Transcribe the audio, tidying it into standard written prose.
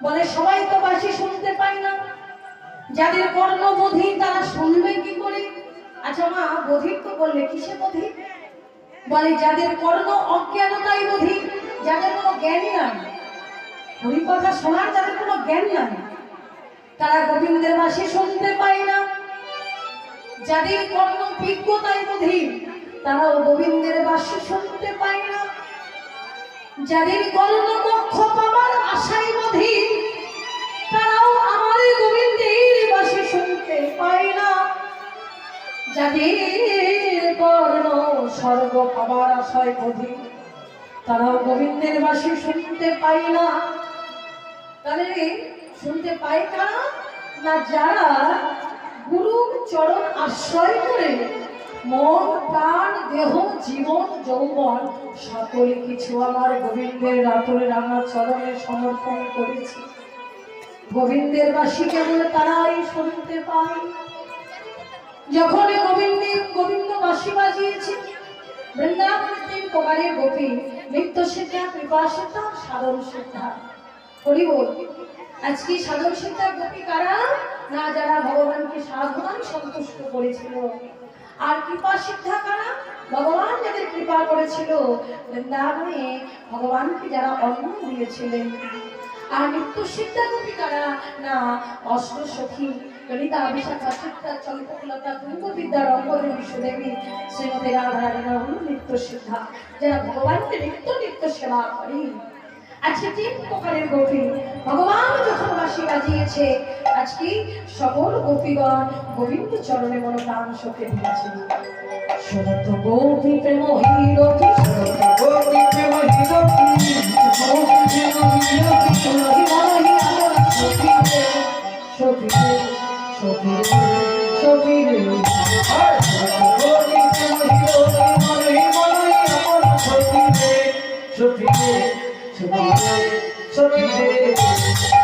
বলে সবাই তো বাঁশি শুনতে পায় না, যাদের কর্ণ বধির তারা শুনবে কি করে? আচ্ছা মা, বধির তো বললে কিসে বধির? বলে যাদের কর্ণ অজ্ঞানতাই বধির, যাদের কোনো জ্ঞানই নাই, হরি কথা শোনার যাদের কোনো জ্ঞান নাই, তারা গোবিন্দের বাঁশি শুনতে পায় না। যাদের কর্ণ বিজ্ঞতাই বধির, তারাও গোবিন্দের বাঁশি শুনতে পায় না। যাদের কর্ণ মোক্ষ পাবার আশাই বধির, তারাও আমার গোবিন্দের বাঁশি শুনতে পায় না। যাদের কর্ণ স্বর্গ পাবার আশায় বধির, তারাও গোবিন্দের বাঁশি শুনতে পায় না। তাহলে শুনতে পায় কারা? না যারা গুরুর চরণ আশ্রয় করে মন প্রাণ দেহ জীবন যৌবন সকল কিছু আমার গোবিন্দের রাতুরে রাঙা চরণে সমর্পণ করেছে। গোবিন্দের বাঁশি কেবল তারাই শুনতে পায়। যখন গোবিন্দ বাঁশি বাজিয়েছে, বৃন্দাবনের 3 প্রকারের গোপী, নিত্য সিদ্ধা, কৃপা সিদ্ধা, সাধন সিদ্ধা। হরি বল। আজকে সাধন সিদ্ধা গোপী কারা? না যারা ভগবানকে সাধনায় সন্তুষ্ট করেছিল। আর কৃপা সিদ্ধা কারা? ভগবান যাদের কৃপা করেছিল, বৃন্দাবনে ভগবানকে যারা অন্ন দিয়েছিলেন। আর নিত্য সিদ্ধা গোপী কারা? না অষ্ট সখী ললিতা, বিশাখা, চিত্রা, চন্দ্রলতা, তুঙ্গবিদ্যা, রঙ্গদেবী, সুদেবী, শ্রীমতী রাধা রানীরা হল নিত্য সিদ্ধা, যারা ভগবানকে নিত্য নিত্য সেবা করে। আজকে 3 প্রকারের গোপী ভগবান যখন বাঁশি বাজিয়েছে, আজকে সকল গোপীগণ গোবিন্দ চরণে মনোপ্রাণ সঁপে দিয়েছে। শরৎ গোপী প্রেম হিরতি, শরৎ গোপী প্রেম হিরতি, গোপী প্রেম হিরতি, সোনাহি মনহি আমার সখী রে, সখী রে, সখী রে, সখী রে। আর শরৎ গোপী প্রেম হিরতি, মনহি মনহি আমার সখী রে, সখী রে, সখী রে, সখী রে।